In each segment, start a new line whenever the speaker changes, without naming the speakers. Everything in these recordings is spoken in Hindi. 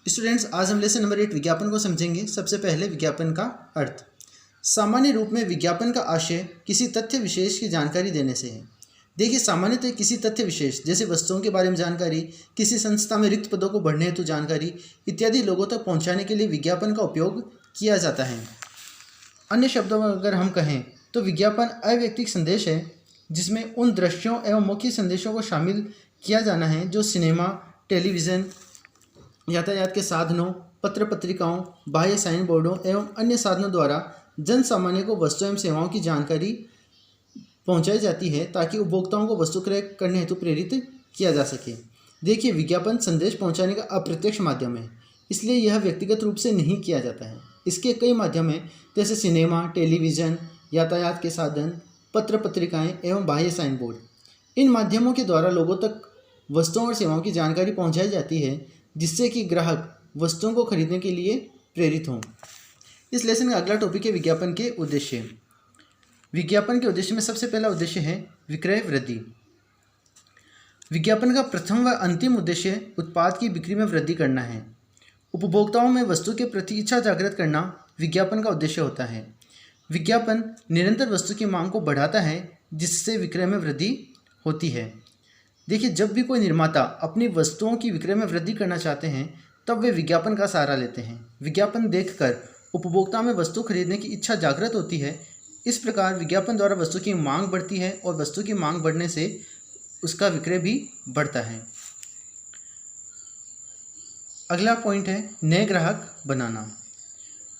स्टूडेंट्स, आज हम लेसन नंबर 8 विज्ञापन को समझेंगे। सबसे पहले विज्ञापन का अर्थ। सामान्य रूप में विज्ञापन का आशय किसी तथ्य विशेष की जानकारी देने से है। देखिए, सामान्यतः किसी तथ्य विशेष जैसे वस्तुओं के बारे में जानकारी, किसी संस्था में रिक्त पदों को भरने हेतु जानकारी इत्यादि लोगों तक पहुंचाने के लिए विज्ञापन का उपयोग किया जाता है। अन्य शब्दों में अगर हम कहें तो विज्ञापन अवैयक्तिक संदेश है जिसमें उन दृश्यों एवं मौखिक संदेशों को शामिल किया जाना है जो सिनेमा, टेलीविज़न, यातायात के साधनों, पत्र पत्रिकाओं, बाह्य साइन बोर्डों एवं अन्य साधनों द्वारा जन सामान्य को वस्तु एवं सेवाओं की जानकारी पहुंचाई जाती है ताकि उपभोक्ताओं को वस्तु क्रय करने हेतु प्रेरित किया जा सके। देखिए, विज्ञापन संदेश पहुंचाने का अप्रत्यक्ष माध्यम है, इसलिए यह व्यक्तिगत रूप से नहीं किया जाता है। इसके कई माध्यम हैं जैसे सिनेमा, टेलीविज़न, यातायात के साधन, पत्र पत्रिकाएँ एवं बाह्य साइन बोर्ड। इन माध्यमों के द्वारा लोगों तक वस्तुओं और सेवाओं की जानकारी पहुँचाई जाती है जिससे कि ग्राहक वस्तुओं को खरीदने के लिए प्रेरित हों। इस लेसन का अगला टॉपिक है विज्ञापन के उद्देश्य। विज्ञापन के उद्देश्य में सबसे पहला उद्देश्य है विक्रय वृद्धि। विज्ञापन का प्रथम व अंतिम उद्देश्य उत्पाद की बिक्री में वृद्धि करना है। उपभोक्ताओं में वस्तु के प्रति इच्छा जागृत करना विज्ञापन का उद्देश्य होता है। विज्ञापन निरंतर वस्तु की मांग को बढ़ाता है जिससे विक्रय में वृद्धि होती है। देखिए, जब भी कोई निर्माता अपनी वस्तुओं की विक्रय में वृद्धि करना चाहते हैं तब वे विज्ञापन का सहारा लेते हैं। विज्ञापन देखकर उपभोक्ता में वस्तु खरीदने की इच्छा जागृत होती है। इस प्रकार विज्ञापन द्वारा वस्तु की मांग बढ़ती है और वस्तु की मांग बढ़ने से उसका विक्रय भी बढ़ता है। अगला पॉइंट है नए ग्राहक बनाना।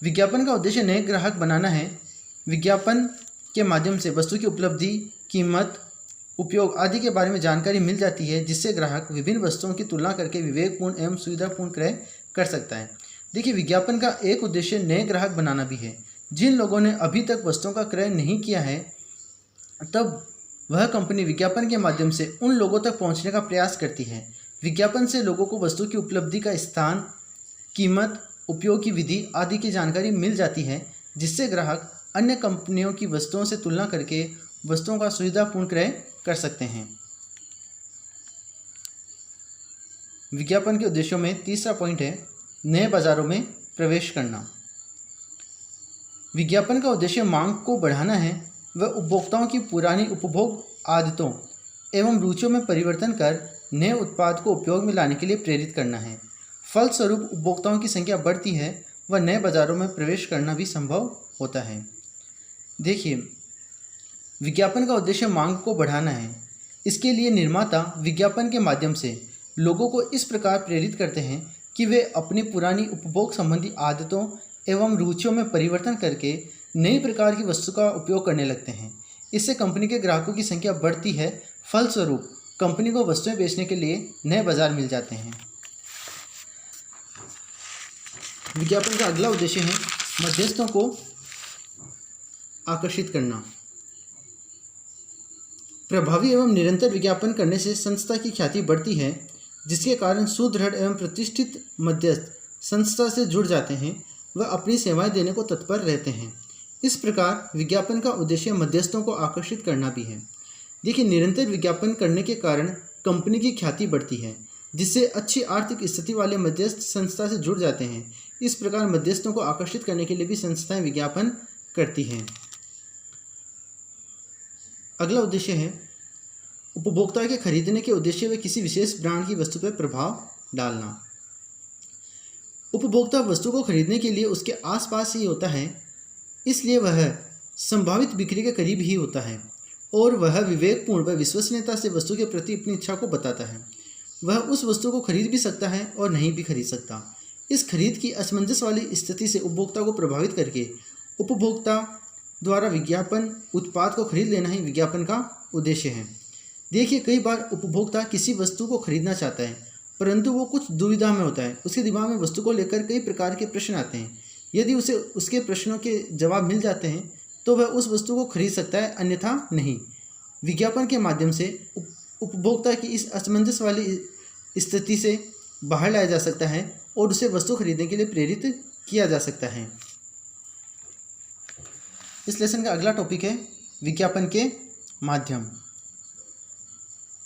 विज्ञापन का उद्देश्य नए ग्राहक बनाना है। विज्ञापन के माध्यम से वस्तु की उपलब्धि, कीमत, उपयोग आदि के बारे में जानकारी मिल जाती है जिससे ग्राहक विभिन्न वस्तुओं की तुलना करके विवेकपूर्ण एवं सुविधापूर्ण क्रय कर सकता है। देखिए, विज्ञापन का एक उद्देश्य नए ग्राहक बनाना भी है। जिन लोगों ने अभी तक वस्तुओं का क्रय नहीं किया है तब वह कंपनी विज्ञापन के माध्यम से उन लोगों तक पहुंचने का प्रयास करती है। विज्ञापन से लोगों को वस्तु की उपलब्धि का स्थान, कीमत, उपयोग की विधि आदि की जानकारी मिल जाती है जिससे ग्राहक अन्य कंपनियों की वस्तुओं से तुलना करके वस्तुओं का सुविधापूर्ण क्रय कर सकते हैं। विज्ञापन के उद्देश्यों में तीसरा पॉइंट है नए बाजारों में प्रवेश करना। विज्ञापन का उद्देश्य मांग को बढ़ाना है व उपभोक्ताओं की पुरानी उपभोग आदतों एवं रुचियों में परिवर्तन कर नए उत्पाद को उपयोग में लाने के लिए प्रेरित करना है। फलस्वरूप उपभोक्ताओं की संख्या बढ़ती है व नए बाजारों में प्रवेश करना भी संभव होता है। देखिए, विज्ञापन का उद्देश्य मांग को बढ़ाना है। इसके लिए निर्माता विज्ञापन के माध्यम से लोगों को इस प्रकार प्रेरित करते हैं कि वे अपनी पुरानी उपभोग संबंधी आदतों एवं रुचियों में परिवर्तन करके नई प्रकार की वस्तु का उपयोग करने लगते हैं। इससे कंपनी के ग्राहकों की संख्या बढ़ती है। फलस्वरूप कंपनी को वस्तुएं बेचने के लिए नए बाजार मिल जाते हैं। विज्ञापन का अगला उद्देश्य है मध्यस्थों को आकर्षित करना। प्रभावी एवं निरंतर विज्ञापन करने से संस्था की ख्याति बढ़ती है जिसके कारण सुदृढ़ एवं प्रतिष्ठित मध्यस्थ संस्था से जुड़ जाते हैं व अपनी सेवाएं देने को तत्पर रहते हैं। इस प्रकार विज्ञापन का उद्देश्य मध्यस्थों को आकर्षित करना भी है। देखिए, निरंतर विज्ञापन करने के कारण कंपनी की ख्याति बढ़ती है जिससे अच्छी आर्थिक स्थिति वाले मध्यस्थ संस्था से जुड़ जाते हैं। इस प्रकार मध्यस्थों को आकर्षित करने के लिए भी संस्थाएं विज्ञापन करती हैं। अगला उद्देश्य है उपभोक्ता के खरीदने के उद्देश्य व किसी विशेष ब्रांड की वस्तु पर प्रभाव डालना। उपभोक्ता वस्तु को खरीदने के लिए उसके आसपास ही होता है, इसलिए वह संभावित बिक्री के करीब ही होता है और वह विवेकपूर्ण व विश्वसनीयता से वस्तु के प्रति अपनी इच्छा को बताता है। वह उस वस्तु को खरीद भी सकता है और नहीं भी खरीद सकता। इस खरीद की असमंजस वाली स्थिति से उपभोक्ता को प्रभावित करके उपभोक्ता द्वारा विज्ञापन उत्पाद को खरीद लेना ही विज्ञापन का उद्देश्य है। देखिए, कई बार उपभोक्ता किसी वस्तु को खरीदना चाहता है परंतु वो कुछ दुविधा में होता है। उसके दिमाग में वस्तु को लेकर कई प्रकार के प्रश्न आते हैं। यदि उसे उसके प्रश्नों के जवाब मिल जाते हैं तो वह उस वस्तु को खरीद सकता है, अन्यथा नहीं। विज्ञापन के माध्यम से उपभोक्ता की इस असमंजस वाली स्थिति से बाहर लाया जा सकता है और उसे वस्तु खरीदने के लिए प्रेरित किया जा सकता है। इस लेसन का अगला टॉपिक है विज्ञापन के माध्यम।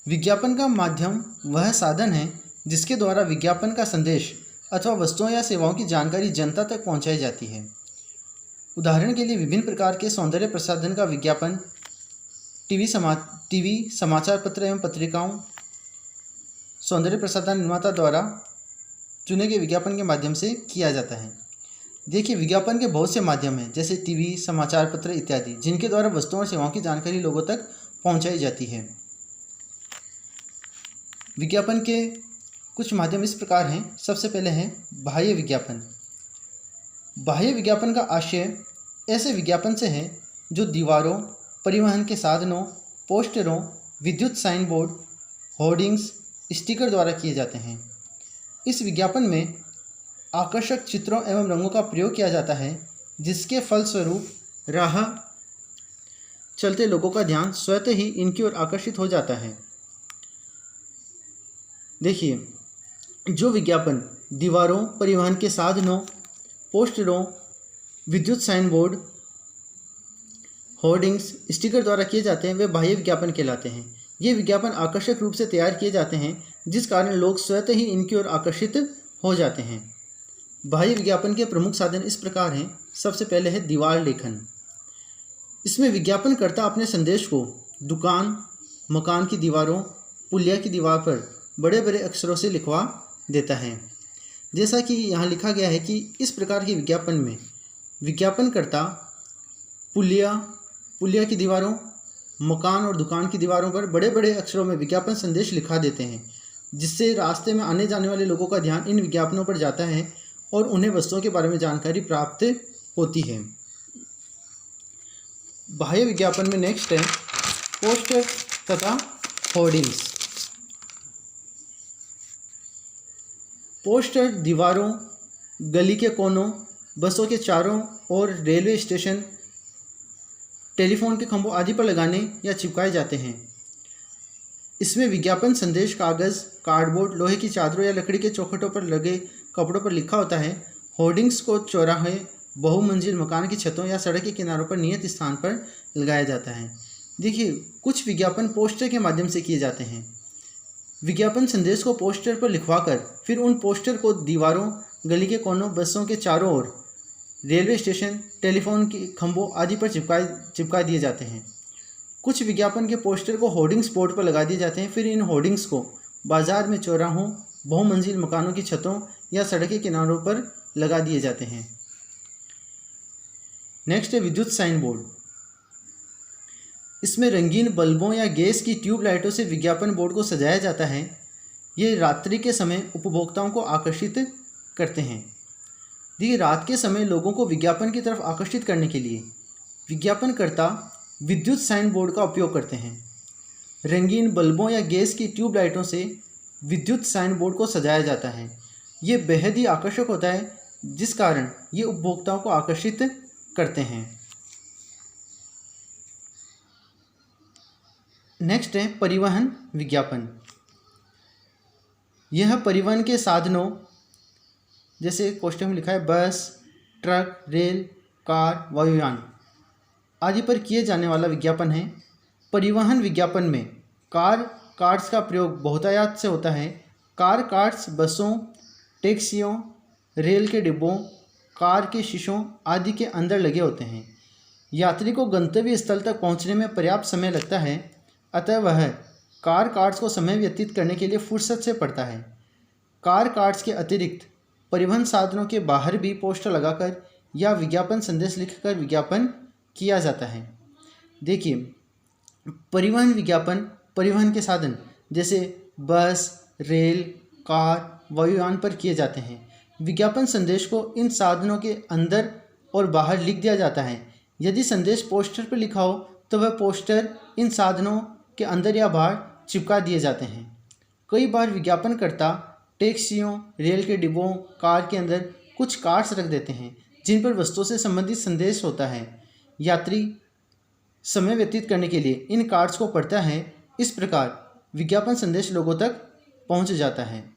विज्ञापन का माध्यम वह साधन है जिसके द्वारा विज्ञापन का संदेश अथवा वस्तुओं या सेवाओं की जानकारी जनता तक पहुंचाई जाती है। उदाहरण के लिए विभिन्न प्रकार के सौंदर्य प्रसाधन का विज्ञापन टीवी, समाचार पत्र एवं पत्रिकाओं, सौंदर्य प्रसाधन निर्माता द्वारा चुने गए विज्ञापन के माध्यम से किया जाता है। देखिए, विज्ञापन के बहुत से माध्यम हैं, जैसे टीवी, समाचार पत्र इत्यादि, जिनके द्वारा वस्तुओं और सेवाओं की जानकारी लोगों तक पहुंचाई जाती है। विज्ञापन के कुछ माध्यम इस प्रकार हैं। सबसे पहले है बाह्य विज्ञापन। बाह्य विज्ञापन का आशय ऐसे विज्ञापन से है जो दीवारों, परिवहन के साधनों, पोस्टरों, विद्युत साइन बोर्ड, होर्डिंग्स, स्टिकर द्वारा किए जाते हैं। इस विज्ञापन में आकर्षक चित्रों एवं रंगों का प्रयोग किया जाता है, जिसके फलस्वरूप राह चलते लोगों का ध्यान स्वतः ही इनकी ओर आकर्षित हो जाता है। देखिए, जो विज्ञापन दीवारों, परिवहन के साधनों, पोस्टरों, विद्युत साइन बोर्ड, होर्डिंग्स, स्टिकर द्वारा किए जाते हैं, वे बाह्य विज्ञापन कहलाते हैं। ये विज्ञापन आकर्षक रूप से तैयार किए जाते हैं, जिस कारण लोग स्वतः ही इनकी ओर आकर्षित हो जाते हैं। बाह्य विज्ञापन के प्रमुख साधन इस प्रकार हैं। सबसे पहले है दीवार लेखन। इसमें विज्ञापनकर्ता अपने संदेश को दुकान, मकान की दीवारों, पुलिया की दीवार पर बड़े बड़े अक्षरों से लिखवा देता है। जैसा कि यहाँ लिखा गया है कि इस प्रकार के विज्ञापन में विज्ञापनकर्ता पुलिया की दीवारों, मकान और दुकान की दीवारों पर बड़े बड़े अक्षरों में विज्ञापन संदेश लिखा देते हैं, जिससे रास्ते में आने जाने वाले लोगों का ध्यान इन विज्ञापनों पर जाता है और उन्हें वस्तुओं के बारे में जानकारी प्राप्त होती है। बाह्य विज्ञापन में नेक्स्ट है पोस्टर तथा होर्डिंग्स। पोस्टर दीवारों, गली के कोनों, बसों के चारों ओर, रेलवे स्टेशन, टेलीफोन के खंभों आदि पर लगाने या चिपकाए जाते हैं। इसमें विज्ञापन संदेश कागज़, कार्डबोर्ड, लोहे की चादरों या लकड़ी के चौखटों पर लगे कपड़ों पर लिखा होता है। होर्डिंग्स को चौराहे, बहुमंजिल मकान की छतों या सड़क के किनारों पर नियत स्थान पर लगाया जाता है। देखिए, कुछ विज्ञापन पोस्टर के माध्यम से किए जाते हैं। विज्ञापन संदेश को पोस्टर पर लिखवाकर फिर उन पोस्टर को दीवारों, गली के कोनों, बसों के चारों ओर, रेलवे स्टेशन, टेलीफोन के खंभों आदि पर चिपका दिए जाते हैं। कुछ विज्ञापन के पोस्टर को होर्डिंग्स बोर्ड पर लगा दिए जाते हैं। फिर इन होर्डिंग्स को बाजार में चौराहों, बहुमंजिल मकानों की छतों या सड़क के किनारों पर लगा दिए जाते हैं। नेक्स्ट है विद्युत साइन बोर्ड। इसमें रंगीन बल्बों या गैस की ट्यूब लाइटों से विज्ञापन बोर्ड को सजाया जाता है। ये रात्रि के समय उपभोक्ताओं को आकर्षित करते हैं। देखिए, रात के समय लोगों को विज्ञापन की तरफ आकर्षित करने के लिए विज्ञापनकर्ता विद्युत साइन बोर्ड का उपयोग करते हैं। रंगीन बल्बों या गैस की ट्यूब लाइटों से विद्युत साइन बोर्ड को सजाया जाता है। ये बेहद ही आकर्षक होता है, जिस कारण ये उपभोक्ताओं को आकर्षित करते हैं। नेक्स्ट है परिवहन विज्ञापन। यह परिवहन के साधनों, जैसे क्वेश्चन में लिखा है बस, ट्रक, रेल, कार, वायुयान आदि पर किए जाने वाला विज्ञापन है। परिवहन विज्ञापन में कार कार्ड्स का प्रयोग बहुतायत से होता है। कार कार्ड्स बसों, टैक्सियों, रेल के डिब्बों, कार के शीशों आदि के अंदर लगे होते हैं। यात्री को गंतव्य स्थल तक पहुंचने में पर्याप्त समय लगता है, अतः वह कार कार्ड्स को समय व्यतीत करने के लिए फुर्सत से पढ़ता है। कार कार्ड्स के अतिरिक्त परिवहन साधनों के बाहर भी पोस्टर लगाकर या विज्ञापन संदेश लिखकर विज्ञापन किया जाता है। देखिए, परिवहन विज्ञापन परिवहन के साधन जैसे बस, रेल, कार, वायुयान पर किए जाते हैं। विज्ञापन संदेश को इन साधनों के अंदर और बाहर लिख दिया जाता है। यदि संदेश पोस्टर पर लिखा हो तो वह पोस्टर इन साधनों के अंदर या बाहर चिपका दिए जाते हैं। कई बार विज्ञापनकर्ता टैक्सियों, रेल के डिब्बों, कार के अंदर कुछ कार्ड्स रख देते हैं जिन पर वस्तुओं से संबंधित संदेश होता है। यात्री समय व्यतीत करने के लिए इन कार्ड्स को पढ़ता है। इस प्रकार विज्ञापन संदेश लोगों तक पहुंच जाता है।